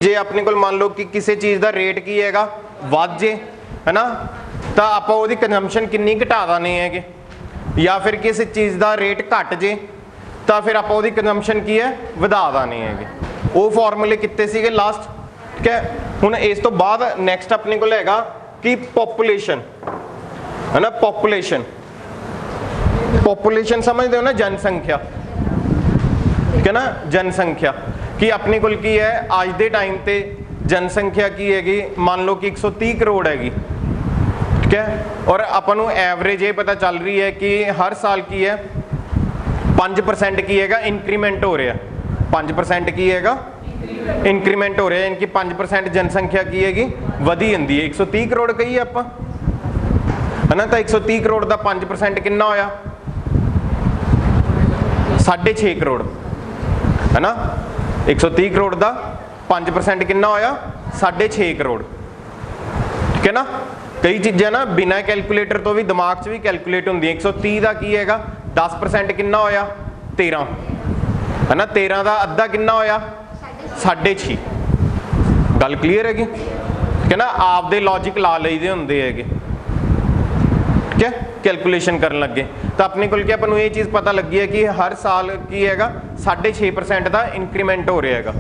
जे अपने को मान लो कि किसी चीज़ का रेट की हैगा वध जे है ना, तो आप वो कंजम्पशन किन्नी घटा देने है, या फिर किसी चीज़ का रेट घट जे तो फिर आप वो कंजम्पशन की है वधा देने है। वो फॉर्मूले कितने सीगे लास्ट, ठीक है। हुण इस तो बाद नैक्सट अपने को हैगा कि पॉपुलेशन है ना, पॉपुलेशन पॉपुलेशन समझते हो ना, जनसंख्या, ठीक है ना, जनसंख्या कि अपने को की है आज के टाइम पे जनसंख्या की हैगी मान लो कि 130 करोड़ हैगी, ठीक है। और अपन एवरेज ये पता चल रही है कि हर साल की है 5% की हैगा इंक्रीमेंट हो रहा है, 5% की हैगा इंक्रीमेंट हो रहा है, इनकी 5% जनसंख्या की हैगी वधी जाती है। 130 करोड़ कही आप है ना, तो 130 करोड़ का 5% कितना होया 6.5 करोड़ है ना। 130 करोड़ का 5% कितना होया 6.5 करोड़, ठीक है ना। कई चीज़ें ना बिना कैलकुलेटर तो भी दिमाग च भी कैलकुलेट होंगी। 130 का की हैगा 10% कितना होया 13 है ना, 13 का अद्धा कितना होया 6.5। गल क्लीयर हैगी, ठीक है ना। आपदे लॉजिक ला लईदे हुंदे हैगे, ठीक है, कैलकुलेशन करन लगे तो अपने को क्या अपन ये चीज़ पता लगी है कि हर साल की हैगा 6.5% का इंक्रीमेंट हो रहा हैगा।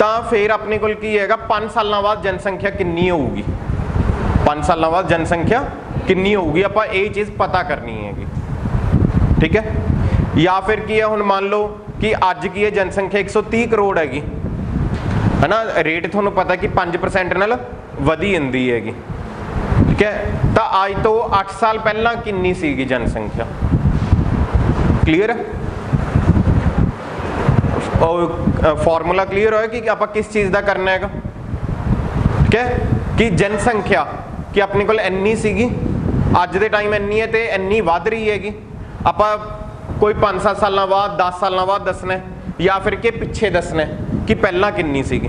तो फिर अपने को की हैगा 5 साल बाद जनसंख्या कितनी होगी, 5 साल बाद जनसंख्या कितनी होगी, आप ये चीज़ पता करनी हैगी, ठीक है। या फिर की है हुण मान लो कि अज की है जनसंख्या 130 करोड़ हैगी है ना, रेट थोनों पता कि 5% नाल वधी जाती हैगी, ठीक है। तो आज तो 8 साल पहला कितनी सीगी जनसंख्या, क्लीयर है। और फॉर्मूला क्लीयर होया कि आप किस चीज़ का करना है, ठीक है, कि जनसंख्या कि अपने को इन्नी सीगी अज दे टाइम इन्नी है तो इन्नी वध रही हैगी, आप कोई 5-7 साल बाद 10 साल बाद दसना है, या फिर के पिछे दसना है कि पहला कितनी सीगी।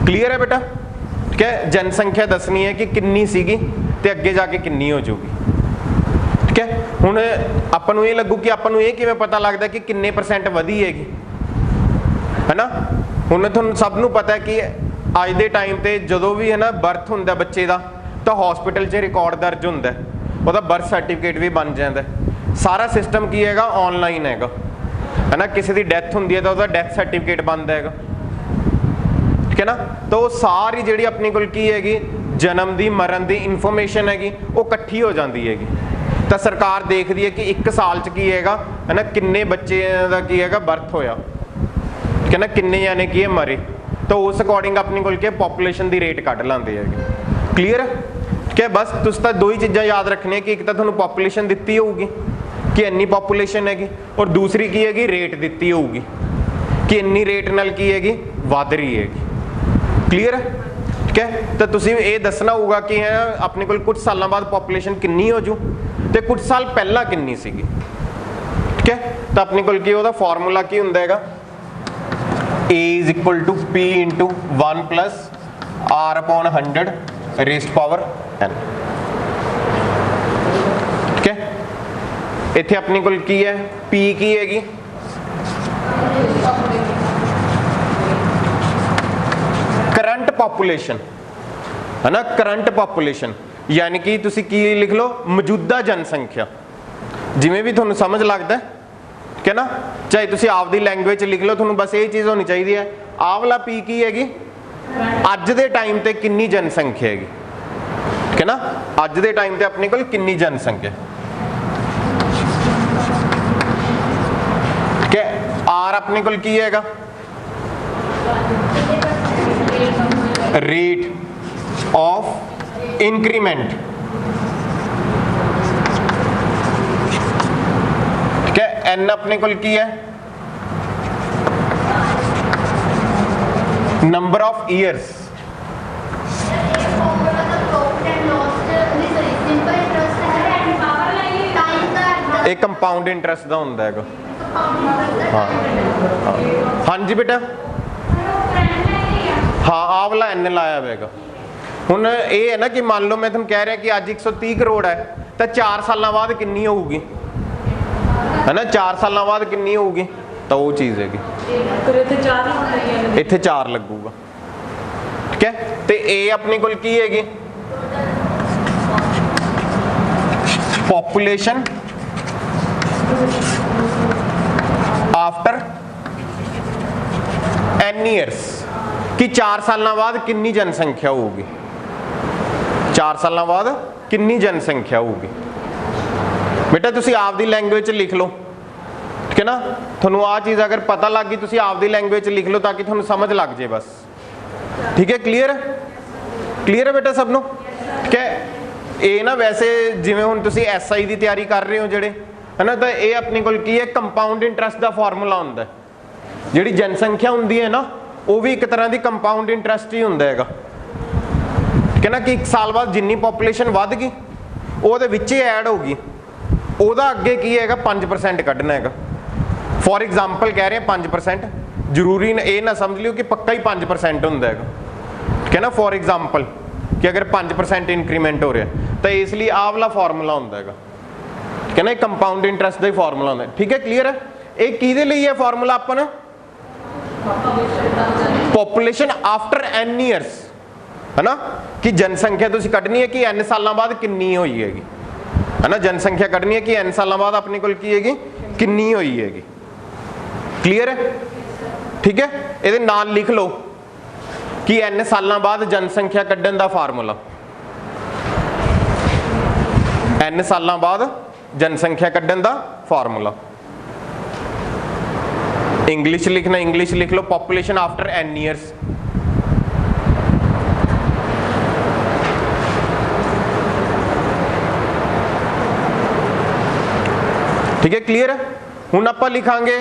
क्लीयर है बेटा, ठीक है। जनसंख्या दसनी है कि कितनी सीगी ते अगे जाके कितनी हो जाऊगी, ठीक है। हुण आपां नूं ये लगू कि आपां नूं ये किवें पता लगदा कि किन्ने % वधी हैगी है ना। हुण तुहानूं सब नूं पता है कि अज दे टाइम ते जदों भी है ना बर्थ हुंदा बच्चे का तो हॉस्पिटल 'च रिकॉर्ड दर्ज हुंदा है, उहदा बर्थ सर्टिफिकेट भी बन जाता है। सारा सिस्टम की हैगा ऑनलाइन हैगा है ना, किसी की डैथ हुंदी है तो उहदा डैथ सर्टिफिकेट बनता हैगा, ठीक है ना। तो सारी जिहड़ी अपने कोल की हैगी जन्म दी मरण दी इंफॉर्मेशन हैगी वो इकट्ठी हो जाती हैगी। तो सरकार देखती है कि 1 साल च की हैगा है ना, किन्ने बच्चे का की हैगा बर्थ होया, ठीक है ना, किन्ने जाने की मरे, तो उस अकॉर्डिंग अपने कोल पॉपूलेशन की रेट कढ़ लाते हैं। क्लीयर, ठीक है। बस तुम तो 2 ही चीज़ां याद रखनी कि एक तो तुहानूं पॉपूलेशन दिती होगी कि इन्नी पॉपूलेशन हैगी, और दूसरी की हैगी रेट दिती होगी कि इन्नी रेट नाल की हैगी वध रही हैगी। क्लीयर है, ठीक है। तो तुसीं ये दसना होगा कि है अपने को कुछ सालों बाद पॉपूलेशन कितनी हो जू तो कुछ साल पहला कितनी सीगी, ठीक है। तो अपने को की उहदा फॉर्मूला की हुंदा हैगा A = P × 1 + R/100 raised power n, ठीक है। इत्थे अपने को की है P की हैगी करंट पॉपुलेशन है ना, करंट पॉपुलेशन यानी कि तुसी की लिख लो मौजूदा जनसंख्या, जिमें भी थोड़ा समझ लगता है, ठीक है ना। चाहे तुसी आपदी लैंग्वेज लिख लो, थोड़ा बस ये चीज़ होनी चाहिए है आ वाला P की हैगी अज दे टाइम ते कितनी जनसंख्या हैगी, ठीक है ना। अज दे टाइम ते अपने को कितनी जनसंख्या, ठीक है। R अपने को की हैगा रेट ऑफ इंक्रीमेंट, ठीक है। N अपने को की है नंबर ऑफ ईयर्स, एक कंपाउंड इंटरस्ट का होंदा हैगा। हाँ जी बेटा, हाँ आ वाला N लाया होगा। हुण ये है ना कि मान लो मैं तुम कह रहा कि अज 130 करोड़ है तो 4 साल बाद कितनी होगी है ना, 4 साल बाद कितनी होगी तो वो चीज़ हैगी इत्थे 4 लगूगा, ठीक है। तो ए अपने कोल की हैगी पॉपुलेशन आफ्टर एन ईयर्स कि 4 साल बाद कितनी जनसंख्या होगी, 4 साल बाद कितनी जनसंख्या होगी। बेटा तुसी आपदी लैंग्वेज लिख लो, ठीक है ना। थोनू आ चीज़ अगर पता लग गई तुसी आपदी लैंग्वेज लिख लो ताकि थोनू समझ लग जाए बस, ठीक है। क्लीयर है, क्लीयर है बेटा सबनों, ठीक है। ये ना वैसे जिवें हुण तुसी SI की तैयारी कर रहे हो जेडे है ना, तो ये अपने कोल की है कंपाउंड इंटरस्ट का फार्मूला हुंदा है। जिहड़ी जनसंख्या हुंदी है ना वो भी एक तरह की कंपाउंड इंटरस्ट ही हुंदा हैगा, ठीक है ना। कि 1 साल बाद जिन्नी पॉपुलेशन वध गई ਉਹਦੇ ਵਿੱਚ ऐड होगी, ਉਹਦਾ ਅੱਗੇ ਕੀ ਹੈਗਾ 5% ਕੱਢਣਾ ਹੈਗਾ। फॉर एग्जाम्पल कह रहे हैं 5%, जरूरी ये ना समझ लियो कि पक्का ही 5% होंदा है, ठीक है ना। फॉर एग्जाम्पल कि अगर 5% इंक्रीमेंट हो रहा है तो इसलिए आ वाला फार्मूला होंदा है, ठीक है ना। कंपाउंड इंटरस्ट का ही फार्मूला होंदा है, ठीक है। क्लीयर है। ये किहदे लई है फार्मूला अपन पॉपुलेशन आफ्टर एन ईयर्स, है ना। कि जनसंख्या तुसीं कढनी है कि एन सालों बाद कितनी हुई हैगी, है ना। जनसंख्या कढनी है कि एन सालों बाद अपने कोल की हैगी कितनी हुई हैगी। क्लीयर है, ठीक है। ये नाल लिख लो कि एन साल बाद जनसंख्या कढ़न का फार्मूला, एन साल बाद जनसंख्या कढ़न का फार्मूला। इंग्लिश लिखना, इंग्लिश लिख लो पॉपुलेशन आफ्टर एन ईयर्स। ठीक है, क्लीयर है। हुण आपां लिखांगे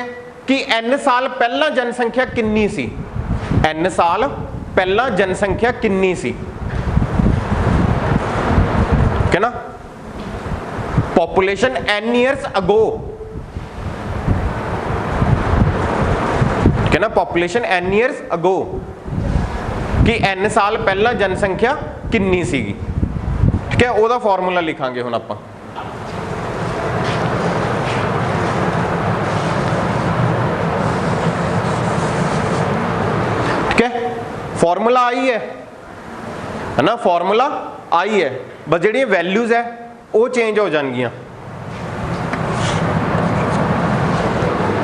कि एन साल पहला जनसंख्या कितनी सी, एन साल पहला जनसंख्या कितनी सी, ठीक है ना। पॉपुलेशन एन ईयर्स अगो, ठीक है ना। पॉपुलेशन एन ईयर्स अगो कि एन साल पहला जनसंख्या कितनी सीगी, ठीक है। ओदा फॉर्मूला लिखांगे हुण आपां। फॉर्मूला आई है ना, फॉर्मूला आई है, बस जी वैल्यूज है वो चेंज हो जाएंगियां।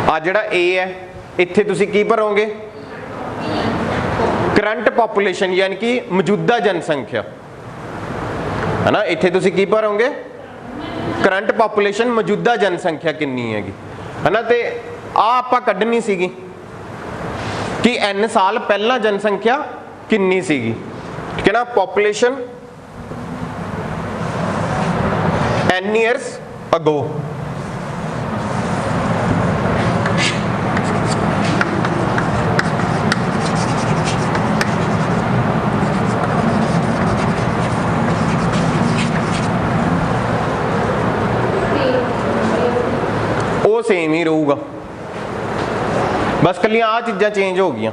आ जिहड़ा ए है इत्थे तुसीं की भरोगे करंट पॉपुलेशन यानी कि मौजूदा जनसंख्या, है ना। इत्थे तुसीं की भरोगे करंट पॉपुलेशन मौजूदा जनसंख्या कितनी हैगी, है ना। ते आ आपां कढनी सीगी कि एन साल पहला जनसंख्या कितनी सीगी, ठीक है ना। पॉपुलेशन एन ईयर्स अगो, वो सेम ही रहूगा, बस कलियां आ चीज़ां चेंज हो गई।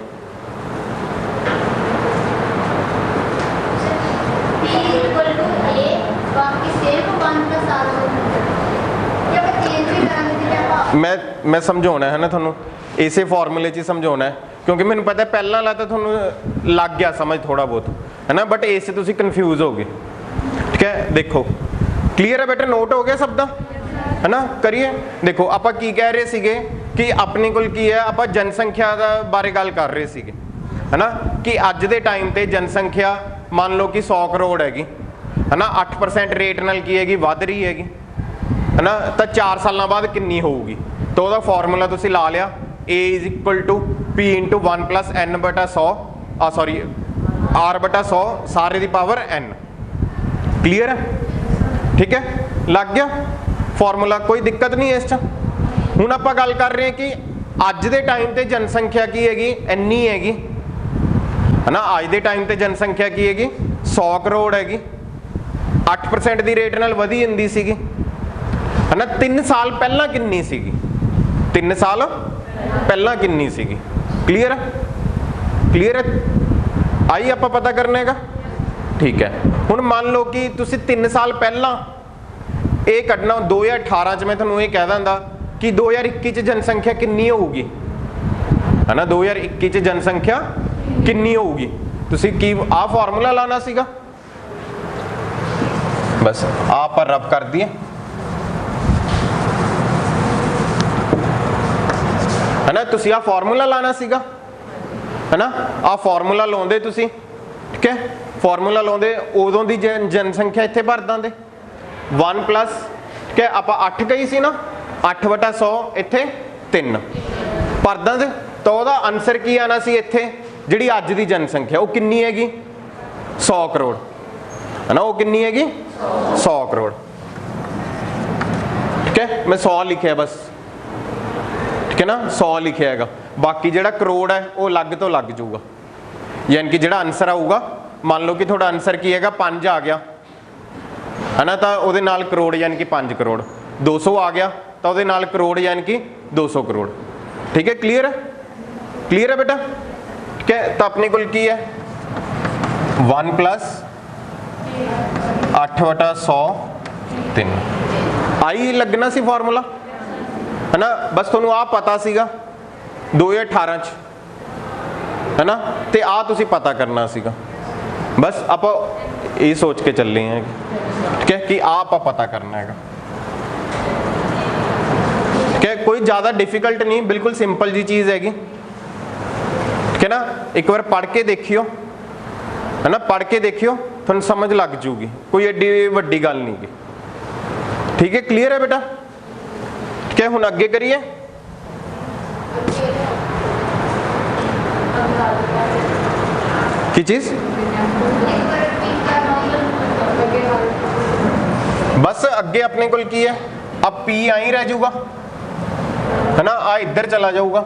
मैं समझाना है ना थोनू, इसे फॉर्मूले च समझाना है क्योंकि मैंने पता है पहला वाला तो थोनू लग गया समझ थोड़ा बहुत, है ना। बट इसे तुसी कन्फ्यूज हो गए, ठीक है। देखो क्लीयर है बेटा, नोट हो गया सब दा, है ना। करिए देखो आप की कह रहे सीगे कि अपने कोल की है, आप जनसंख्या दा बारे गल कर रहे सीगे, है ना। कि अज दे टाइम ते जनसंख्या मान लो कि 100 करोड़ हैगी, है ना। 8% रेट नाल की हैगी वध रही हैगी, है ना। तो 4 साल बाद कितनी होगी, तो वह फॉर्मूला तुसी ला लिया A is equal to P into 1 plus N बटा 100 सॉरी R बटा 100 सारे दी पावर N। क्लीयर है, ठीक है, लग गया फॉर्मूला, कोई दिक्कत नहीं है इस हुण आपां गल कर रहे हैं कि अज दे टाइम ते जनसंख्या की हैगी इन्नी हैगी, है ना। अज दे टाइम ते जनसंख्या की हैगी 100 करोड़ हैगी, 8% दी रेट नाल वधी जांदी सीगी, है ना। 3 साल पहला कितनी सीगी, 3 साल पहला कितनी सीगी। क्लीयर है, क्लीयर है, आई आप पता करने का, ठीक है। हुण मान लो कि तुसी 3 साल पहला ये कढ़ना 2018 च मैं तुहानूं ये कह दिंदा कि 2021 च जनसंख्या कितनी होगी, है ना। 2021 च जनसंख्या कितनी होगी, ਤੁਸੀਂ ਕੀ ਆ ਫਾਰਮੂਲਾ ਲਾਣਾ ਸੀਗਾ, ਬਸ आप रब कर दिए है ना। ਤੁਸੀਂ ਆ ਫਾਰਮੂਲਾ ਲਾਣਾ ਸੀਗਾ है ना। ਆ ਫਾਰਮੂਲਾ ਲਾਉਂਦੇ ਤੁਸੀਂ, ਠੀਕ ਹੈ, ਫਾਰਮੂਲਾ ਲਾਉਂਦੇ ਉਦੋਂ ਦੀ ਜਨਸੰਖਿਆ ਇੱਥੇ ਭਰ ਦਾਂਦੇ 1 ਪਲੱਸ, ਠੀਕ ਹੈ, ਆਪਾਂ 8 ਕਹੀ ਸੀ ਨਾ, 8/100 ਇੱਥੇ 3 ਭਰ ਦਾਂਦੇ, ਤਾਂ ਉਹਦਾ ਆਨਸਰ ਕੀ ਆਣਾ ਸੀ ਇੱਥੇ, ਜਿਹੜੀ ਅੱਜ ਦੀ ਜਨਸੰਖਿਆ ਉਹ ਕਿੰਨੀ ਹੈਗੀ 100 ਕਰੋੜ है ना। वो कितनी हैगी 100 करोड़, ठीक है, मैं 100 लिखा बस, ठीक है ना, 100 लिखा हैगा, बाकी जेड़ा करोड़ है वो अलग तो लग जाऊगा, यानी कि जेड़ा आंसर आऊगा, मान लो कि थोड़ा आंसर की हैगा 5 आ गया है ना, तो वो नाल करोड़ यानी कि 5 करोड़, 200 आ गया तो वो नाल करोड़ यानी कि 200 करोड़, ठीक है। क्लियर है, क्लियर है बेटा, ठीक है। तो अपने को की है 1 प्लस 8/100 3 आई लगना सी फार्मूला है ना। बस तुहानू आ पता सीगा 2018 च है ना, ते आ तुसी पता करना सीगा, बस आप ये सोच के चले हैं, ठीक है, कि आप पता करना है, ठीक है। कोई ज़्यादा डिफिकल्ट नहीं, बिल्कुल सिंपल जी चीज़ हैगी, ठीक है ना। एक बार पढ़ के देखियो है ना, पढ़ के देखियो थोड़ा समझ लग जूगी, कोई एडी वड्डी गल नहीं गी, ठीक है। क्लियर है बेटा, ठीक है। हुण अगे करिए, की चीज बस अगे अपने को की है, अब पी आई रह जाऊगा है ना, आ इधर चला जाऊगा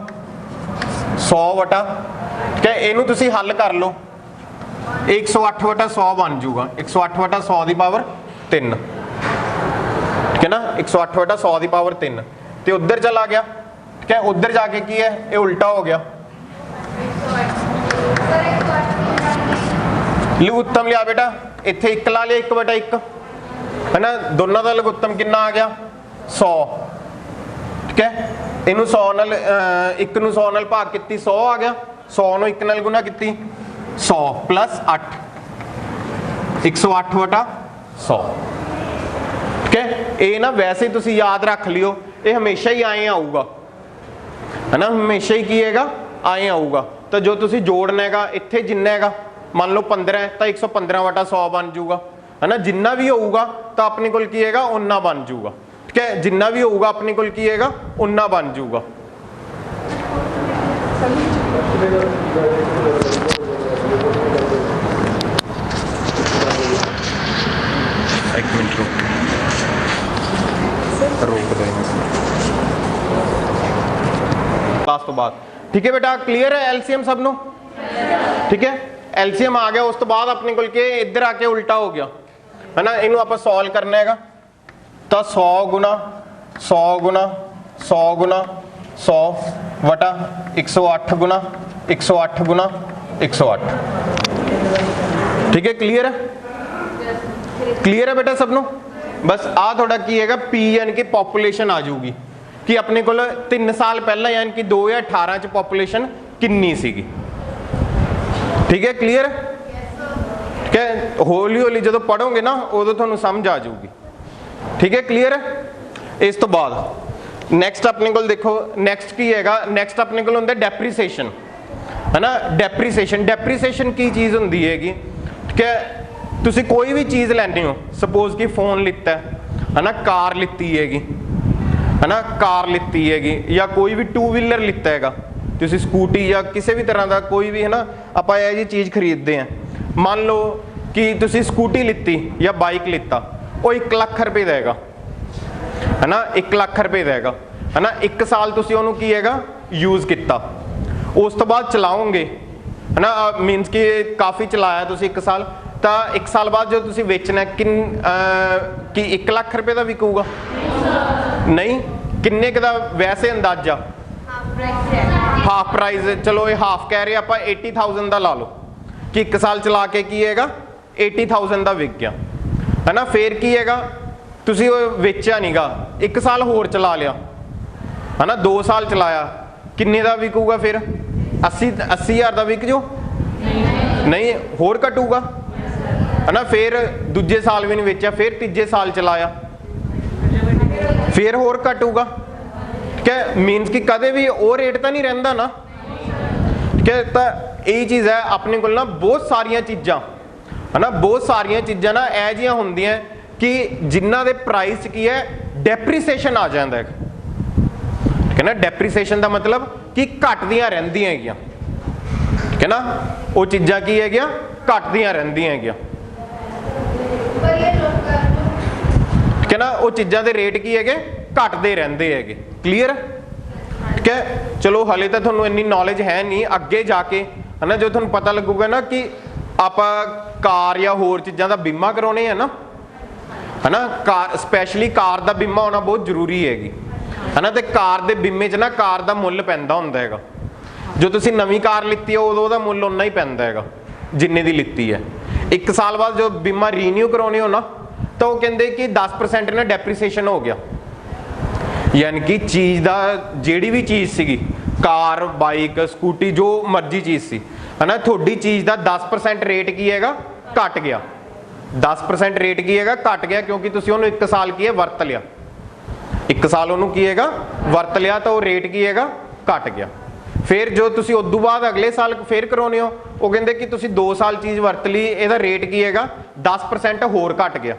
100 वटा, ठीक है, इनू तुसी हल कर लो, 108/100 बन जूगा, 108/100 की पावर 3, ठीक है ना, 108/100 की पावर 3, तो उधर चला गया, ठीक है, उधर जाके की है ये उल्टा हो गया, लघुत्तम लिया बेटा, इत्थे 1 ला लिया 1/1 है ना, दोनों का लघुत्तम कितना आ गया 100, ठीक है। इनू 100 नाल 1 नूं 100 नाल भाग किती 100 आ गया, 100 नूं 1 नाल गुना किती 100 प्लस 8 108/100, ठीक है। ये ना वैसे तुसी याद रख लियो, ये हमेशा ही आए आऊगा है ना, हमेशा ही की हैगा आए आऊगा। तो जो तुसी जोड़ना हैगा इत्थे जिन्ना हैगा, मान लो 15 है तो 115/100 बन जूगा है ना, जिन्ना भी होगा तो अपने को की हैगा उन्ना बन जूगा, ठीक है, जिन्ना भी होगा अपने को की हैगा उन्ना बन जूगा। एक मिनट रोक देंगे क्लास तो बाद, ठीक है बेटा। क्लियर है एलसीएम सब नो, ठीक है, एलसीएम आ गया, उस तो बाद अपने को के इधर आके उल्टा हो गया है ना, इनू आप सॉल्व करना है तो 100 गुना 100 गुना 100 गुना 100 वटा 108 गुना 108 गुना 108, ठीक है। क्लियर है, क्लियर है बेटा सब नो। बस आ थोड़ा की है पी यानी कि पॉपुलेशन आ जाऊगी कि अपने को 3 साल पहला यानी कि 2018 च पॉपुलेशन किन्नी सीगी, ठीक है। क्लियर है, ठीक है। हौली हौली जो पढ़ोगे ना उदों तुहानू समझ आ जाऊगी, ठीक है। क्लियर है। इस तो बाद नैक्सट अपने को देखो, नैक्सट की हैगा, नैक्सट अपने को होंदा डेप्रीसीएशन है ना। डेप्रीसीएशन, डेप्रीसीएशन की चीज़ होंदी हैगी, ठीक है। तुसी कोई भी चीज़ लैंदे हो, सपोज कि फोन लिता है ना, कार लिती हैगी है ना, कार लिती हैगी, या कोई भी 2 व्हीलर लिता हैगा, तुसी स्कूटी या किसी भी तरह का कोई भी है ना, आप यह जी चीज़ खरीदते हैं, मान लो कि तुसी स्कूटी लिती या बाइक लिता, वो 1 लाख रुपये देगा है ना, 1 लाख रुपये देगा है ना। 1 साल तुसी उन्होंने की हैगा यूज़ किया, उस तो बाद चलाओगे है ना, मीनस कि काफ़ी चलाया तुसी 1 साल, तो 1 साल बाद जो तुसी बेचना कि 1 लाख रुपये का विकूगा नहीं, किन्ने का वैसे अंदाजा हाफ प्राइस, चलो ये हाफ कह रहे आप 80,000 का ला लो कि 1 साल चला के की हैगा 80,000 का विक गया है ना। फिर की हैगा तुसी वेचा नहीं गा, 1 साल होर चला लिया है ना, 2 साल चलाया, किन्ने का विकूगा फिर 80,000 का विक जो नहीं होर घटूगा है ना, फिर दूजे साल भी नहीं बेचा, फिर तीजे साल चलाया, फिर होर घटूगा। ठीक है, मीनस कि कदे भी वो रेट तो नहीं रहिंदा ना। ठीक है, तो यही चीज़ है अपने को ना बहुत सारिया चीज़ां है ना, बहुत सारिया चीज़ां ना यह जिहियां हुंदियां कि जिन्हां दे प्राइस की है डेप्रीसीएशन आ जाता है। ठीक है ना, डेप्रीसीएशन का मतलब कि घटदियां रहिंदियां हैगियां। ठीक है ना, वो चीज़ां की है घटदियां रहिंदियां हैगियां। ठीक है ना, वो चीज़ां दे रेट की है घटते रहंदे हैगे। क्लीयर। ठीक है, चलो हाले तो तुहानूं इन्नी नॉलेज है नहीं, अगे जाके है ना जो तुहानूं पता लगूगा ना कि आपां कार या होर चीज़ां दा बीमा कराउने है ना, है ना, कार स्पैशली कार का बीमा होना बहुत जरूरी हैगी है ना। तो कार के बीमे च ना कार का मुੱਲ पैंदा हुंदा हैगा। जो तुसीं नवीं कार लित्ती है उदों दा मुੱਲ उन्ना ही पैंदा हैगा जिन्ने दी लित्ती है। 1 साल बाद जो बीमा रीन्यू कराउने हो ना तो वो कहते कि 10% ना डेप्रीसीएशन हो गया, यानी कि चीज़ का जिहड़ी भी चीज़ सीगी कार बाइक स्कूटी जो मर्जी चीज़ सी है ना, थोड़ी चीज़ का 10% रेट की हैगा घट गया। 10% रेट की हैगा घट गया क्योंकि तुसीं उहनूं 1 साल की है वरत लिया, 1 साल उहनूं की हैगा वरत लिया तो वो रेट की हैगा घट गया। फिर जो तुसीं उदों बाद अगले साल फिर कराउने हो वो कहते कि तुसीं 2 साल चीज़ वरत ली, इहदा रेट की हैगा 10% होर घट गया।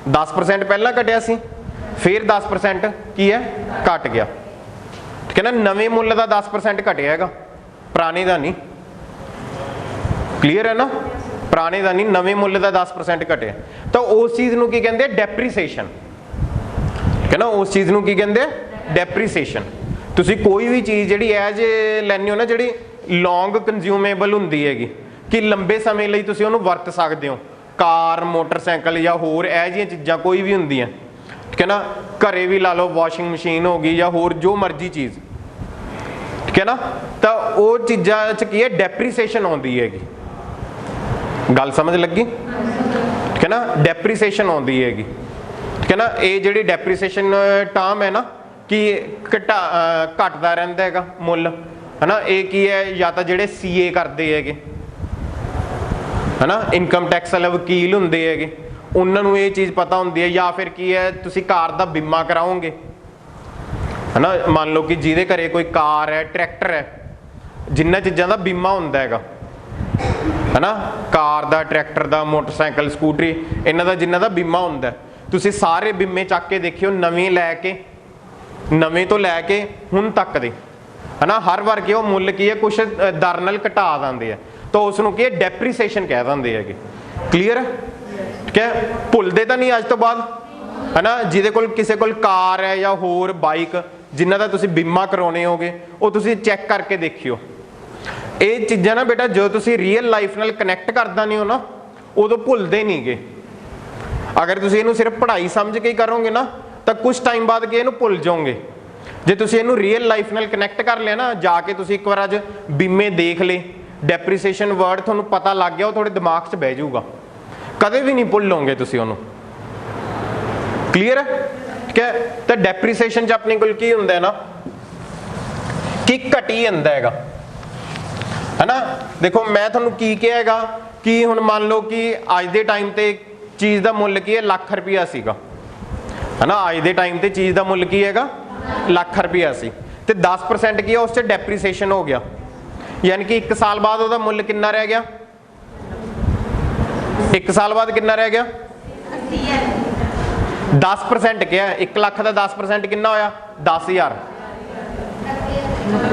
10% पहला घटिया सी, फिर 10% की है घट गया। ठीक है ना, नवे मुੱਲ का 10% घटिया हैगा, पुराने का नहीं। क्लीयर है ना, पुराने का नहीं, नवे मुੱਲ का 10% घटिया। तो उस चीज़ नूं की कहंदे डेप्रीसीएशन। ठीक है ना, उस चीज़ नूं की कहंदे डेप्रीसीएशन। तुसीं कोई भी चीज़ जिहड़ी एज लैंदे हो ना जिहड़ी लॉन्ग कंज्यूमेबल हुंदी हैगी कि लंबे समय लई तुसीं उहनूं वरत सकदे हो, कार मोटरसाइकिल या होर यह जिहियां चीज़ां कोई भी हुंदियां। ठीक है ना, घरे भी ला लो वॉशिंग मशीन हो गई या होर जो मर्जी चीज़। ठीक है ना, तो वो चीज़ां च की है डेप्रीसीएशन आउंदी हैगी। गल समझ लगी। ठीक है ना, डेप्रीसीएशन आउंदी हैगी। ठीक है ना, ये जिहड़ी डेप्रीसीएशन टर्म है ना कि घटदा रहिंदा हैगा मुੱਲ है ना, ये की है या तो जिहड़े सीए करते हैगे है ना, इनकम टैक्स वाले वकील हुंदे हैगे उन्होंने ये चीज़ पता होंगी है, या फिर की है तुसीं कार का बीमा कराओगे है ना, मान लो कि जिहदे घरे कोई कार है ट्रैक्टर है, जिन्ना चीज़ों का बीमा होंदा हैगा है ना, कार का ट्रैक्टर का मोटरसाइकिल स्कूटरी इन्हां दा जिन्हां दा बीमा होंदा है, तुसीं सारे बीमे चक के देखियो नवे तो लैके हुण तक दे है ना, हर बार की मुੱਲ की है कुछ दर नाल घटा दिंदे है तो उसनूं की डेप्रीसीएशन कह दिंदे हैगे। क्लीयर। ठीक है, भुलदे तो नहीं अज तो बाद है ना, जिहदे कोल किसी कोल कार है या होर बाइक जिन्हां दा तुसीं बीमा कराउने होगे वो तुसीं चैक करके देखियो। ये चीज़ां ना बेटा जो तुसीं रियल लाइफ नाल कनैक्ट करदा नहीं हो ना उदों भुलदे नहीं गे। अगर तुसीं इहनूं सिर्फ पढ़ाई समझ के ही करोगे ना तो कुछ टाइम बाद के इहनूं भुल जाओगे। जे तुसीं इहनूं रियल लाइफ नाल कनैक्ट कर लिया ना, जाके तुसीं एक बार अज बीमे देख ले, डेप्रीसीएशन वर्ड तुहानूं पता लग गया, वो थोड़े दिमाग 'च बह जाऊगा, कदे भी नहीं भुलोगे तुसीं उहनूं। क्लीयर है। ठीक है, तो डेप्रीसीएशन च अपने कोल की हुंदा है ना कि घटी जांदा हैगा है ना। देखो मैं तुहानूं की कहा हैगा कि हुण मान लो कि अज दे टाइम ते चीज़ का मुੱਲ की है लाख रुपया सीगा है ना, अज दे टाइम ते चीज़ का मुੱਲ की हैगा लाख रुपया सी, ते 10% की है उस डेप्रीसीएशन हो गया, यानी कि 1 साल बाद उसका मुੱਲ कितना रह गया, 1 साल बाद कितना रह गया 10% क्या है, 1 लाख का 10% कितना होया 10,000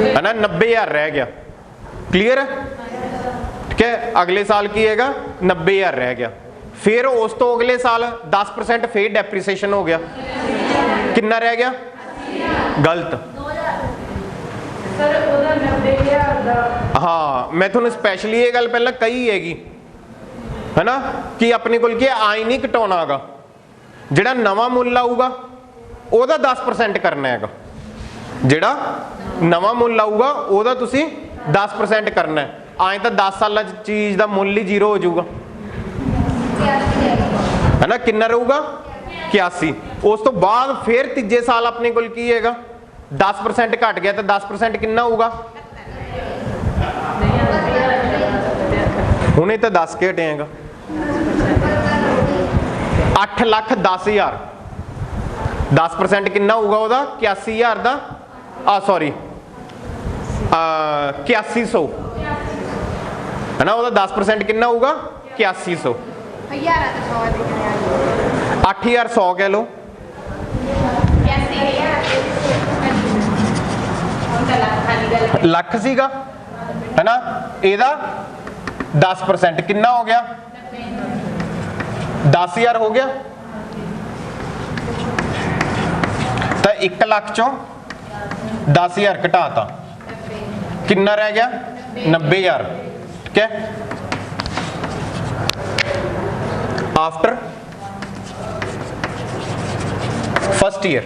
है ना, 90,000 रह गया। क्लीयर है। ठीक है, अगले साल की हैगा 90,000 रह गया, फिर उस तो अगले साल 10% फिर डेप्रीसीएशन हो गया, कितना रह गया गलत। हाँ मैं थोड़ा स्पैशली ये गल पहले कही हैगी है ना कि अपने को आई नहीं घटाना हैगा, जिहड़ा नवा मुੱਲ आऊगा ਉਹਦਾ 10% करना हैगा, जिहड़ा नवा मुੱਲ आऊगा ਉਹਦਾ ਤੁਸੀਂ 10% करना है। आए तो 10 साल चीज़ का मुੱਲ ही 0 हो जाऊगा है ना, कितना रहूगा 81। उस तो बाद फिर तीजे साल अपने को की हैगा 10% घट गया तो 10% कितना होगा ਹੁਣੇ ਤਾਂ 10 ਕੇ ਹਟੇਗਾ। 8,10,000 10% ਕਿੰਨਾ ਹੋਊਗਾ ਉਹਦਾ 81,000 ਦਾ ਸੌਰੀ 8100 है ना। ਉਹਦਾ 10% ਕਿੰਨਾ ਹੋਊਗਾ 8100। 8100 कह लो। ਲੱਖ ਸੀਗਾ है ना। ਇਹਦਾ 10% ਕਿੰਨਾ ਹੋ ਗਿਆ 10,000 ਹੋ ਗਿਆ। ਤਾਂ 1 ਲੱਖ ਚੋਂ 10,000 ਘਟਾਤਾ ਕਿੰਨਾ ਰਹਿ ਗਿਆ 90,000। ठीक है। आफ्टर फर्स्ट ईयर,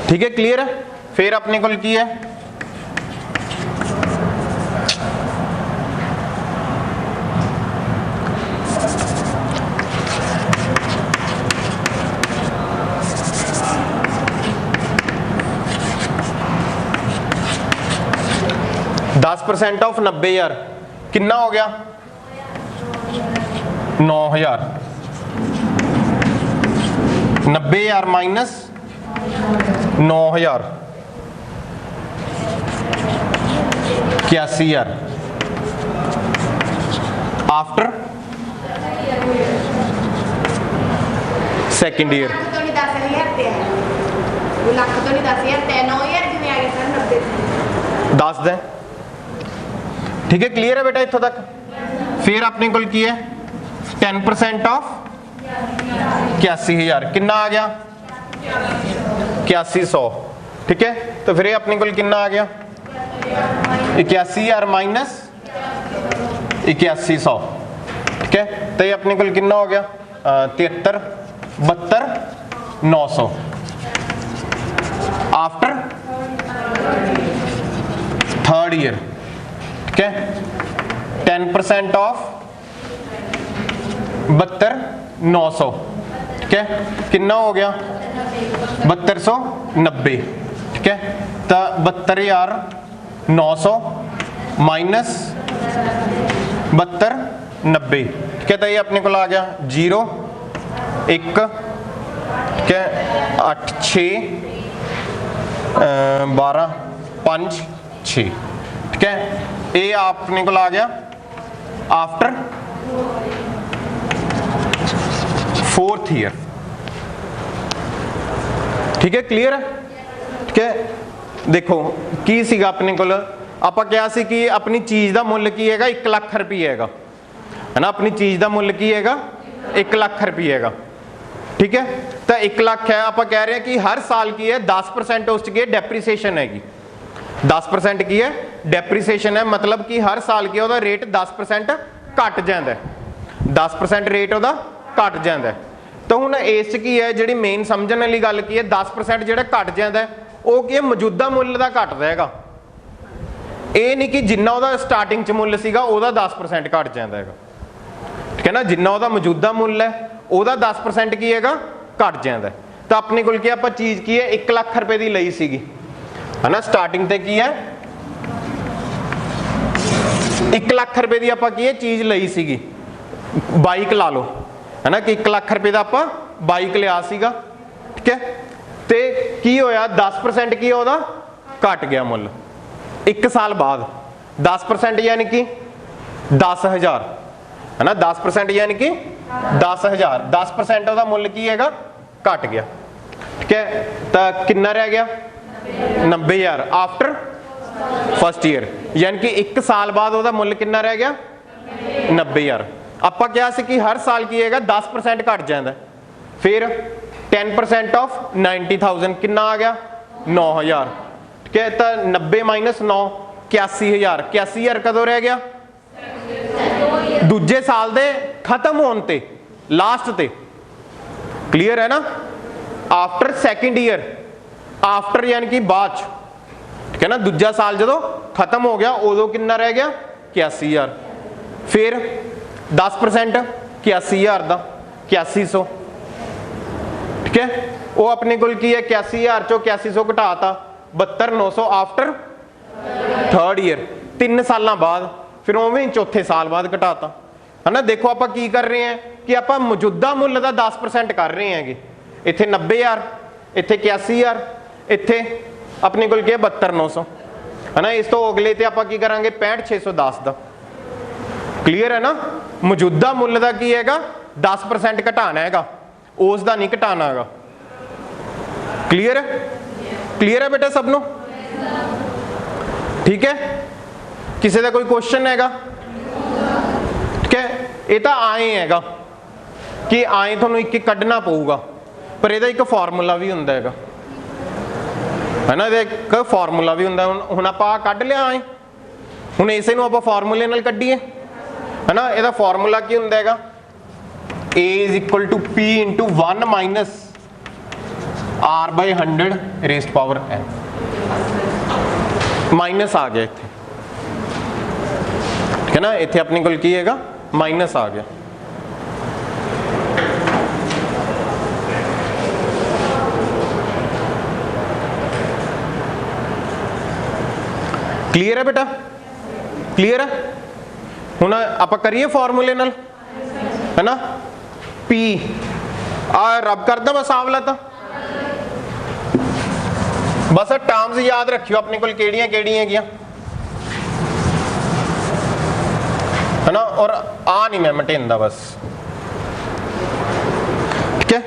ठीक है, क्लियर है। फिर अपने को की है %10 ऑफ 90,000 कितना हो गया 9,000। 90,000 माइनस 9,000 81,000 आफ्टर सेकेंड ईयर। दस दें, ठीक है, क्लियर है बेटा इत्थों तक। फिर अपने को की है 10% ऑफ 81,000 कितना आ गया 8100। ठीक है, तो फिर अपने को कितना आ गया 81,000 माइनस 8100। ठीक है, तो ये अपने को कितना हो गया 73 72 900 आफ्टर थर्ड ईयर। ठीक है, 10% ऑफ 72 900। ठीक है, कितना हो गया 7290। ठीक है, तो 72,900 माइनस 7290। ठीक है, तो ये अपने को आ गया 0 1 ठीक है 8 6 12 5 6। ठीक है, ये अपने को आ गया आफ्टर फोर्थ ईयर। ठीक है, क्लियर है। ठीक है, देखो की सीगा अपने को ਆਪਾਂ ਕਿਹਾ ਸੀ कि अपनी चीज़ का मुल की है 1 ਲੱਖ रुपये है ना। अपनी चीज़ का मुल की है 1 ਲੱਖ रुपये है। ठीक है, तो 1 ਲੱਖ है, आप कह रहे हैं कि हर साल की है 10% उस की डेप्रीसीएशन हैगी। 10% की है डेप्रीसीएशन है, मतलब कि हर साल की ਉਹਦਾ रेट 10% घट जाता है। 10% रेट ਉਹਦਾ घट जाता है। तो हुण इस की है जी मेन समझने वाली गल की है 10% जो घट जाता है वो की मौजूदा मुल का घटता है। ये नहीं कि जिन्ना ਉਹਦਾ स्टार्टिंग च मुल सीगा ਉਹਦਾ 10% घट जाता है। ठीक है ना, जिन्ना ਉਹਦਾ मौजूदा मुल है ਉਹਦਾ 10% की है घट जाता है। तो अपने को आप चीज़ की है 1 ਲੱਖ रुपए की लई सीगी है ना। स्टार्टिंग ते की है 1 ਲੱਖ रुपए की आप की है चीज़ लई सीगी। बाइक ला लो है ना कि 1 ਲੱਖ रुपए का आप बाइक लिया सीगा। ठीक है, तो की होया 10% की ਉਹਦਾ घट गया मुल 1 साल बाद 10% यानी कि 10,000 है ना। 10% यानी कि 10,000 10% ਉਹਦਾ मुल की है घट गया। ठीक है, तो कितना रह गया 90,000 आफ्टर फर्स्ट ईयर, यानी कि 1 साल बाद ਉਹਦਾ मुल कितना रह गया 90,000। ਆਪਾਂ ਕਿਹਾ ਸੀ कि हर साल की है 10% घट जाता है। फिर 10% ऑफ 90,000 कितना आ गया 9,000। ठीक है, तो 90 माइनस 9 81,000। 81,000 कदों रह गया दूजे साल दे खत्म होने ते लास्ट ते। क्लियर है ना। आफ्टर सेकेंड ईयर, आफ्टर यानी कि बाद। ठीक है ना, दूजा साल जो खत्म हो गया उदों कितना रह गया 81,000। फिर 10% 81,000 का 8100। ठीक है, वो अपने को की है 81,000 चो 8100 घटाता 72,900 आफ्टर थर्ड ईयर। 3 साल बाद फिर उवें चौथे साल बाद घटाता है ना। देखो आप की कर रहे हैं कि आप मौजूदा मुੱਲ का 10% कर रहे हैं। इत्थे 90,000, इत्थे 81,000, इत्थे अपने को 72,900 है ना। इस तो अगले ते आप की करांगे 65,610 का। क्लीयर है ना। मौजूदा मुੱਲ का की हैगा 10% घटाना हैगा, उस दा नहीं घटाना हैगा। क्लीयर है, क्लीयर है बेटा सबनों, ठीक है। किसी का कोई क्वेश्चन हैगा? ठीक है, ये तो आए हैगा कि आए थोनों एक एक कढ़ना पऊगा, पर यदा एक फॉर्मूला भी हुंदा हैगा है ना। एक फॉर्मूला भी हुंदा। हुण आपां कढ़ लिया आए, हुण इसे नूं आपां फॉर्मूले नाल कढ़ीए है ना। यदा फॉर्मूला की हुंदा हैगा A is equal to P into 1 minus R/100 raised power n। Minus आ गया इत्थे, ठीक है ना। इत्थे अपने कोल की हैगा माइनस आ गया। क्लीयर है बेटा, क्लीयर है। हुण आप करिए फॉर्मूले नाल है ना। P आ रब करदा बस आवला था, बस टर्म्स याद रखियो अपने को केड़ियां केड़ियां हैगियां है ना। और आ नहीं मैं मटेंदा बस, ठीक है।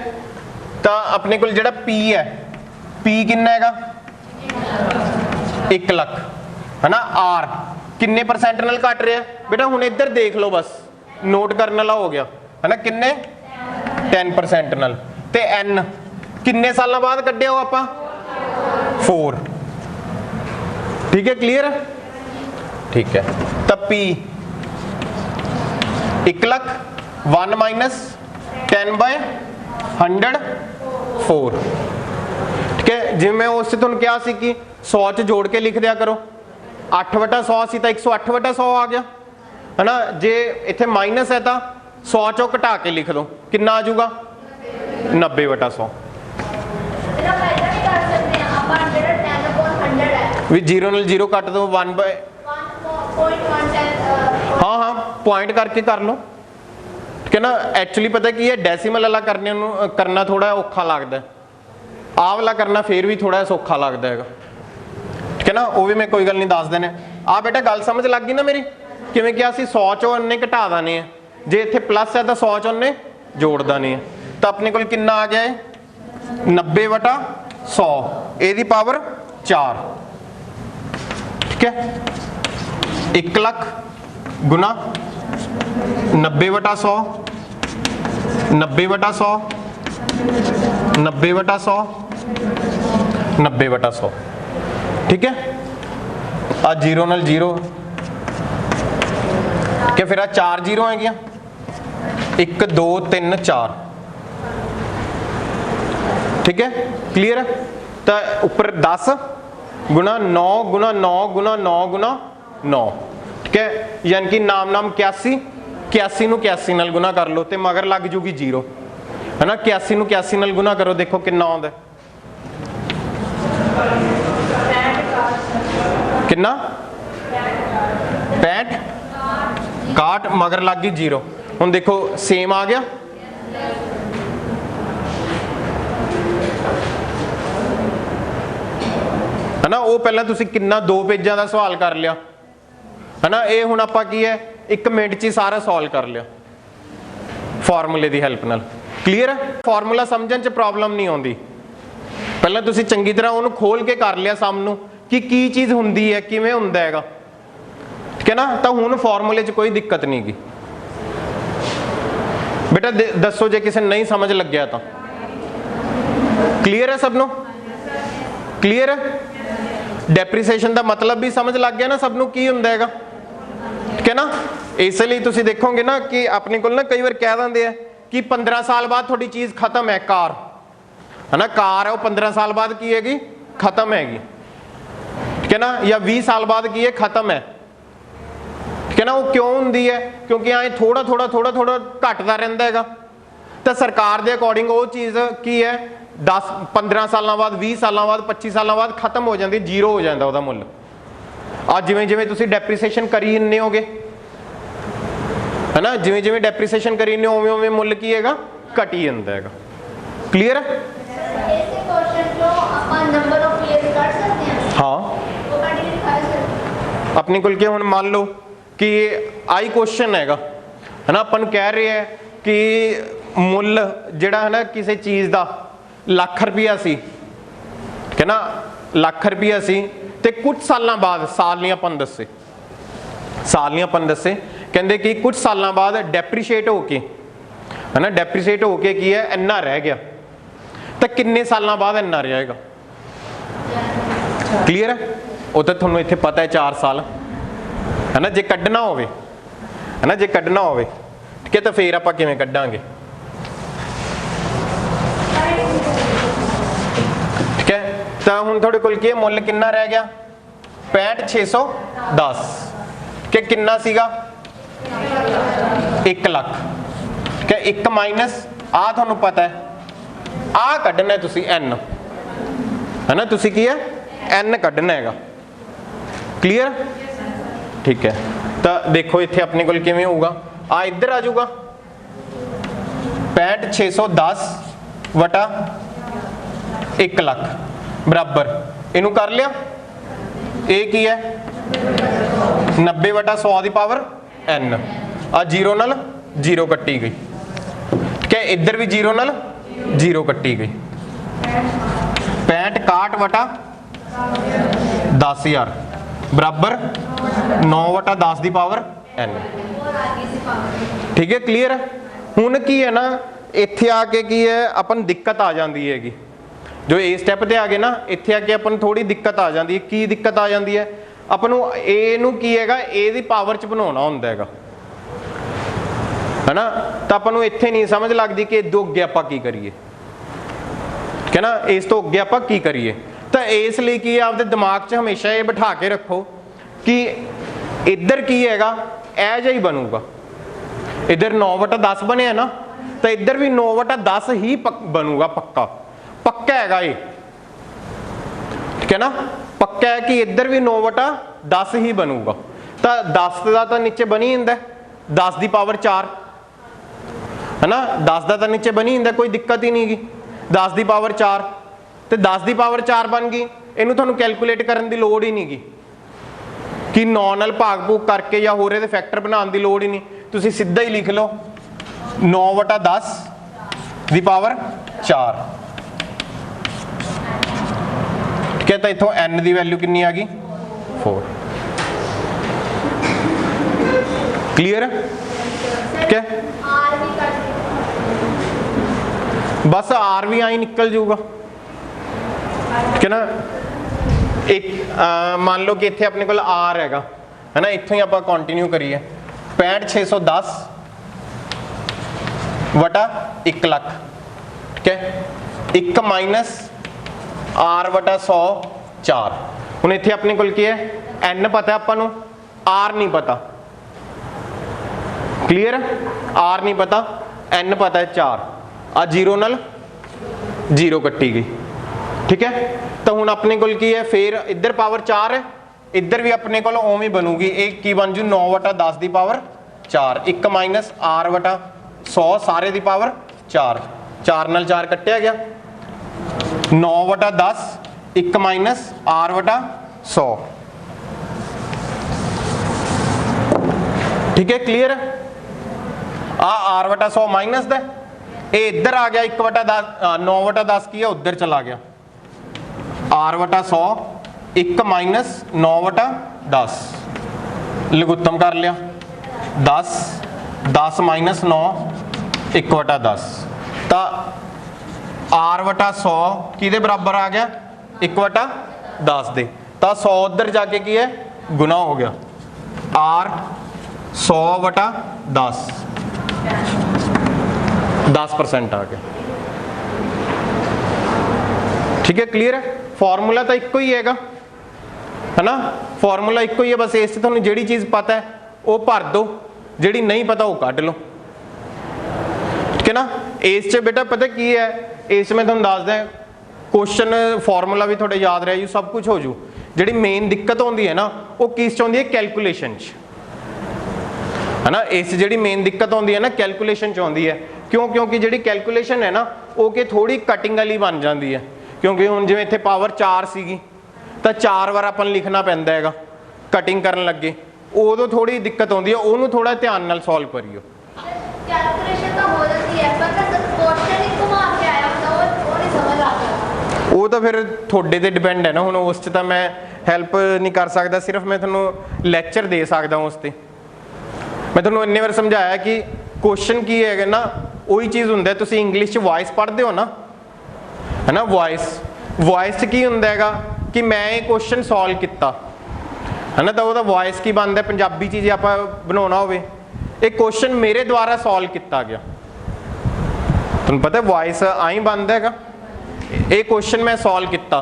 तो अपने को जेड़ा P है, P किन्ना हैगा 1 लाख है ना। R किन्ने परसेंट नाल घट रहा है बेटा, हुण इधर देख लो, बस नोट करने वाला हो गया है ना। किन्ने 10% नाल। ते N किन्ने सालों बाद कढ़िया हो आपां 4, ठीक है। क्लियर है, ठीक है। तब P 1 लाख 1 माइनस 10/100 4, ठीक है। जिवें मैं उससे तुहानूं कहा सी कि 100 च जोड़ के लिख दिया करो। 8/100 सी तो 108/100 आ गया है ना। जे इत्थे माइनस है तो 100 चों घटा के लिख दो, कितना आ जाऊगा 90/100। भी 0 नाल 0 कट दो 1/, हाँ हाँ पॉइंट करके कर लो, ठीक है ना। एक्चुअली पता की है डेसीमल वाला करना थोड़ा औखा लगता है, आ वाला करना फिर भी थोड़ा सौखा लगता है, ठीक है ना। वो भी मैं कोई गल नहीं दस देने। आ बेटा गल समझ लग गई ना मेरी, किवें किहा सी 100 चों इन्ने घटा देने हैं, जे इत्थे प्लस है तो 100 चों इन्ने जोड़ देने हैं। तो अपने को कितना आ गया है 90/100 ए दी पावर 4, ठीक है। 1 लाख गुना 90/100 90/100 90/100 90/100, ठीक है। आ 0 नाल 0 क्या, फिर आ 4 0 है 1 2 3 4, ठीक है। क्लियर है। तो ऊपर 10 गुना 9 गुना 9 गुना 9 गुना 9, ठीक है। यानी कि नाम 81, 81 नूं 81 नाल गुना कर लो तो मगर लग जूगी 0 है ना। 81 नूं 81 नाल गुना करो, देखो कितना आउंदा कितना 65 61 मगर लग गई 0। हुण देखो सेम आ गया, है ना। वो पहला तुसी कितना 2 पेजां दा सवाल कर लिया है ना। ये हुण आपां की है 1 मिनट च ही सारा सॉल्व कर लिया फॉर्मूले की हेल्प नाल। क्लीयर है। फॉर्मूला समझण च प्रॉब्लम नहीं आउंदी, पहला तुसी चंगी तरह उहनूं खोल के कर लिया सामनों कि की चीज़ हुंदी है, किवें हुंदा हैगा, ठीक है ना। तो हुण फॉर्मूले च कोई दिक्कत नहीं गी। बेटा दसो जे किसी नहीं समझ लग्या तो। क्लीयर है सबनों, क्लीयर है। डेप्रीसीएशन का मतलब भी समझ लग गया ना सबनों की हुंदा हैगा, ठीक है ना। इसलिए तुसी देखोगे ना कि अपने को ना कई बार कह देंगे हैं कि 15 साल बाद थोड़ी चीज़ खत्म है, कार है ना। कार है वो 15 साल बाद की हैगी खत्म हैगी, ठीक है ना। या 20 साल बाद की है खत्म है, ठीक है ना। वो क्यों हुंदी है, क्योंकि आए थोड़ा थोड़ा थोड़ा थोड़ा घटता रहता है। तो सरकार के अकॉर्डिंग वो चीज़ की है 10 15 सालों बाद 20 सालों बाद 25 सालों बाद खत्म हो जाती, 0 हो जाता वह मुੱਲ। आज जिमें जिमें तुसी डेप्रीसीएशन करी इन्ने होगे है ना, जिवें जिवें डेप्रीसीएशन करी ने उवें उवें मुੱਲ की हैगा घटी जांदा हैगा। क्लीयर है? हाँ अपने को हुण मान लो कि आई क्वेश्चन हैगा है ना, अपन कह रहे हैं कि मुੱਲ जिहड़ा है ना किसी चीज़ का लाख रुपया सी, ठीक है ना, लाख रुपया सी ते कुछ सालों बाद, साल नहीं अपन दसे, साल नहीं अपन दसे, कहते कि कुछ सालों बाद डेप्रीशिएट होके है ना, डेप्रीशिएट होके की है इन्ना रह गया, तो किन्ने सालों बाद इन्ना रहेगा? क्लीयर है? वो तो थोड़ा इत्थे पता है 4 साल है ना, जे कढ़ना होवे है ना, जे कढ़ना होवे ठीक है, तो फिर आपां किवें कढ़ांगे? ठीक है, तो हुण तुहाडे कोल की मुੱਲ किन्ना रह गया? 65,610 कि किन्ना सीगा? 1 लाख। ठीक है, 1 माइनस आ तुहानूं पता है आ कढ़ना है तुसीं n है ना, तुसीं की है n कढ़ना हैगा। क्लीयर? ठीक है, तो देखो इत्थे अपने कोल किवें होऊगा, आ इधर आ जाऊगा 65,610 वटा 1 लाख बराबर इनू कर लिया, ये की है 90 वटा 100 की पावर n, आ 0 नाल 0 कट्टी गई। ठीक है, इधर भी 0 नाल 0 कट्टी गई। 65 वटा 10,000 बराबर 9 वटा 10 की पावर n। ठीक है, क्लीयर है? हुण की है ना, इत्थे आके की है अपन दिक्कत आ जाती हैगी, जो ए स्टैप ते आ गए ना, इत्थे आके अपन थोड़ी दिक्कत आ जाती है। की दिक्कत आ जाती है? अपन ए नू की हैगा ए दी पावर च बनाउणा हुंदा हैगा है ना, तो अपन इत्थे नहीं समझ लगती कि इदों अगे आपां की करिए, ठीक है ना, इस तो अगे आपां की करिए। तो इसलिए कि आपदे दिमाग च हमेशा ये बिठा के रखो कि इधर की हैगा ऐ जिहा ही बनूगा, इधर 9 वटा 10 बने ना, तो इधर भी 9 वटा 10 ही बनूगा, पक्का पक्का हैगा ये, ठीक है ना, पक्का है कि इधर भी 9 वटा 10 ही बनूगा। तो 10 का तो नीचे बनी जाता 10 की पावर 4 है ना, 10 का तो नीचे बनी जाता, कोई दिक्कत ही नहीं गी। 10 की पावर 4 तो 10 की पावर 4 बन गई, इनू तुहानू कैलकुलेट करने की लोड़ ही नहीं गी कि 9 नाल भाग भूग करके या होर इहदे फैक्टर बनाने की लोड़ ही नहीं, तुसीं सीधा ही लिख लो 9 वटा 10 की पावर 4। ठीक है, तो इथों n की वैल्यू कितनी आ गई? 4। क्लीयर है? ठीक है, बस r भी आई निकल जाऊगा, ठीक है ना। एक मान लो कि इत्थे अपने को r हैगा है ना, इत्थों ही आप कंटिन्यू करिए 65,610 वटा 1 लाख। ठीक है, 1 माइनस r वटा 100 4। हुण इत्थे अपने को की है n पता है आपां नूं, r नहीं पता। क्लीयर? r नहीं पता, n पता है 4, आ 0 नाल 0 कट्टी गई। ठीक है, तो हुण अपने को की है फिर इधर पावर 4 है, इधर भी अपने को उवें बनूगी, एक की बन जू 9 वटा 10 की पावर 4, 1 माइनस r वटा 100 सारे की पावर 4, 4 नाल 4 कट्टिया गया, 9 वटा 10 1 माइनस r वटा 100। ठीक है, क्लियर है? आ r वटा 100 माइनस द ये इधर आ गया, 1 वटा 10 9 वटा 10 की है उधर चला गया, r वटा 100 1 माइनस 9 वटा 10 लघुत्तम कर लिया 10 10 माइनस 9 1 वटा 10, तो r वटा 100 किहदे बराबर आ गया? 1 वटा 10 दे, तो 100 उधर जाके की है गुना हो गया, r 100 वटा 10 10% आ गया। ठीक है, क्लियर है? फॉर्मूला तो एक ही हैगा है ना, फॉर्मूला एक ही है, बस इस तुहानू जिहड़ी चीज़ पता है वो भर दो, जिहड़ी नहीं पता वो कढ़ लो। ठीक है ना, इस च बेटा पता की है, इस में तुहानू दस दें क्वेश्चन फॉर्मूला भी थोड़े याद रह जू, सब कुछ हो जू। जिहड़ी मेन दिक्कत होंदी है ना वो किस च होंदी है? कैलकुलेशन च। है ना। इस जी मेन दिक्कत आती है ना कैलकुलेशन च आती है, क्यों? क्योंकि जी कैलकुलेशन है ना वो कि थोड़ी कटिंग वाली बन जाती है, क्योंकि हुण जिवें इत्थे पावर 4 सीगी तो 4 बार अपन लिखना पैंदा हैगा कटिंग करन लगे, उदों थोड़ी दिक्कत आती है, उन्होंने थोड़ा ध्यान नाल सॉल्व करियो। वो तो फिर थोड़े ते डिपेंड है ना, हुण उस तो मैं हैल्प नहीं कर सकता, सिर्फ मैं थोनों लैक्चर दे सकदा उस ते। मैं थोनों इन्ने बार समझाया कि क्वेश्चन की है ना, वही चीज़ हुंदा है, तुसीं इंग्लिश च वॉइस पढ़ते हो ना, है ना। वॉइस की हुंदा हैगा कि मैं ये क्वेश्चन सॉल्व किया, है ना, तो वह वॉइस की बनता है। पंजाबी चीज़ आप बनाना हो, एक क्वेश्चन मेरे द्वारा सॉल्व किया गया, तुहानूं पता है वॉइस आई बनता है। एक क्वेश्चन मैं सॉल्व किया,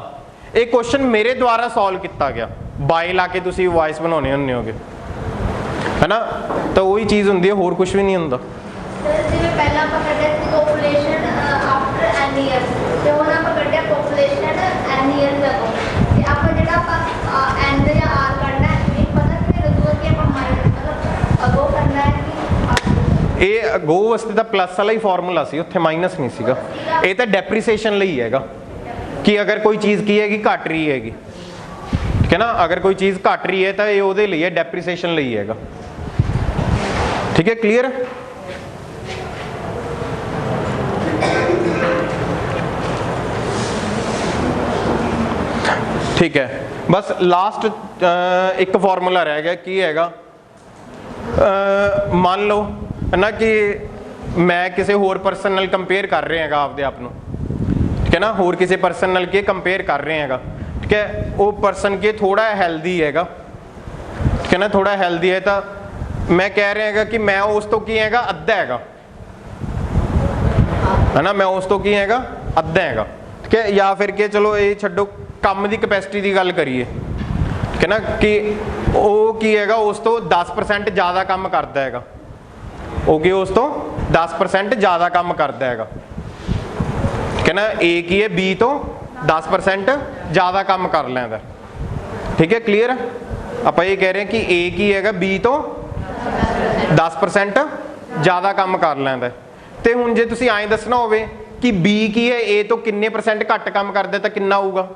एक क्वेश्चन मेरे द्वारा सॉल्व किया गया, बाय ला के तुसीं वॉइस बनाने होंगे होगे, है ना। तो वही चीज़ होंदी है, होर कुछ भी नहीं होंदा। ये अगो वास्ते तो प्लस वाला ही फॉर्मूला सी, उत्थे माइनस नहीं सीगा। ये तो डेप्रीसीएशन लई हैगा कि अगर कोई चीज़ की हैगी घट रही हैगी, ठीक है ना, अगर कोई चीज़ घट रही है तो ये उहदे लई है, डेप्रीसीएशन लई हैगा, ठीक है, क्लीयर। ठीक है, बस लास्ट एक फॉर्मूला रह गया, की हैगा मान लो है ना कि मैं किसी होर परसन नाल कंपेयर कर रहे हैं आपदे आप नूं, ठीक है ना, होर किसी परसन नाल के कंपेयर कर रहे हैं, ठीक है, वो परसन के थोड़ा हेल्दी हैगा, ठीक है ना, थोड़ा हेल्दी है, तो मैं कह रहा है कि मैं उस तो की हैगा अद्धा हैगा, है ना, मैं उस तो की हैगा अद्धा हैगा, ठीक है। या फिर के चलो ये छड्डो, काम की कैपेसिटी की गल करिए, ठीक है ना, कि वो की हैगा उस तो 10% ज़्यादा काम करता हैगा, ओके, उस तो 10% ज़्यादा काम करता हैगा, ठीक है ना। ए की है बी तो 10% ज़्यादा काम कर लैंदा, ठीक है, क्लीयर। आप ये कह रहे हैं कि ए की हैगा बी तो 10% ज़्यादा काम कर लैंदा, तो हुण जे तुसीं ऐं दसना होवे कि बी की है ए तो किन्ने % घट काम करदा, तो किन्ना होऊगा?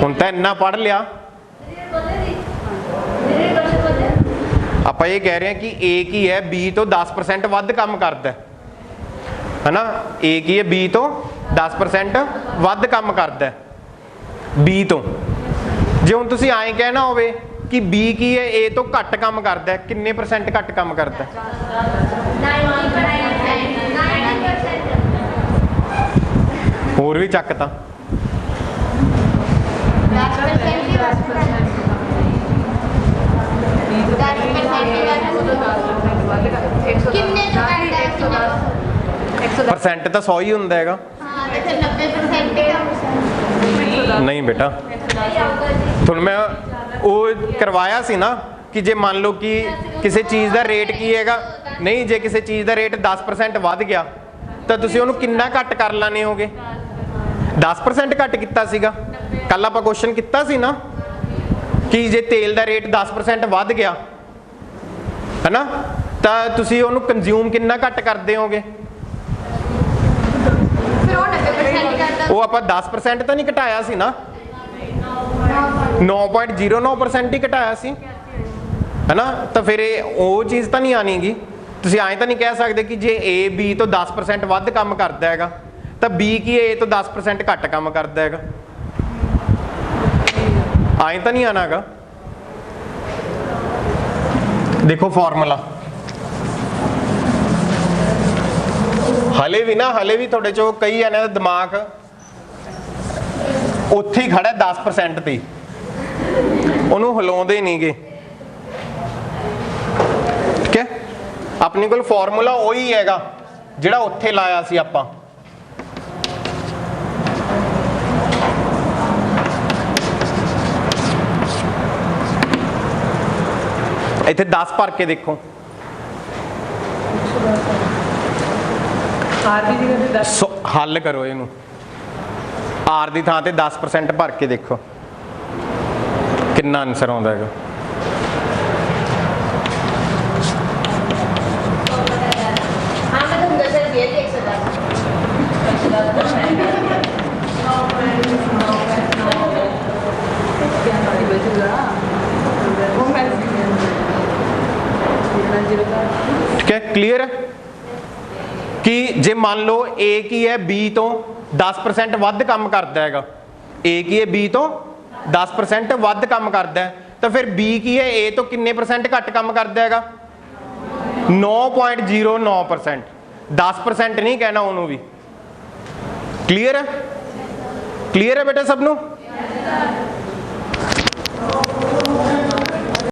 हुण तां इन्ना पढ़ लिया, आप ये कह रहे हैं कि ए की है बी तो 10% वध काम करता है ना, ए की है बी तो 10% वध काम करता है बी तो। जे हुण तुसीं ऐं कहना होवे कि बी की है ए तो घट काम करता है, किन्ने % घट काम करता है? 90%। होर भी चकता, परसेंट तो 100 ही होंदा हैगा। नहीं बेटा, थोड़ा मैं वो करवाया सी ना कि जे मान लो कि किसी चीज़ का रेट की हैगा, नहीं जे किसी चीज़ का रेट 10% वध गया तो तुसीं उहनूं किन्ना घट कर लाने होगे? 10% घट किया सीगा, कल आपां क्वेश्चन किया सी ना कि जे तेल का रेट 10% वध गया है ना, तो तुसीं उहनूं कंज्यूम किन्ना घट करदे होगे? वो आप 10% तो नहीं घटाया सी ना, 9.09% ही घटाया सी, है ना, तो फिर वो चीज़ तो नहीं आनी गी। तुसीं ऐं तो नहीं कह सकते कि जे ए बी तो 10% वध काम करता हैगा तो बी की ए तो 10% घट काम करता हैगा, ऐं तो नहीं आना गा। देखो फॉर्मूला हले भी ना, हले भी थोड़े चो कई जने दा दिमाग उत्थे ही खड़ा 10% ते, उन्होंने हिलाउंदे नहीं गे, ठीक है। अपने कोल फॉर्मूला वही हैगा जिहड़ा उत्थे लाया सी आपां, इत्थे 10 भर के देखो, हल करो इनू, आर की थां ते 10% भर के देखो कितना आंसर आउंदा है। क्लियर है कि जे मान लो ए की है बी तो 10% ਵੱਧ ਕੰਮ ਕਰਦਾ ਹੈਗਾ, ए की है बी तो 10% ਵੱਧ ਕੰਮ ਕਰਦਾ ਹੈ, तो फिर B की है A तो किन्ने परसेंट घट काम करता हैगा 9.09%, 10% नहीं कहना उन्होंने भी। क्लियर है, क्लियर है बेटा सबनों?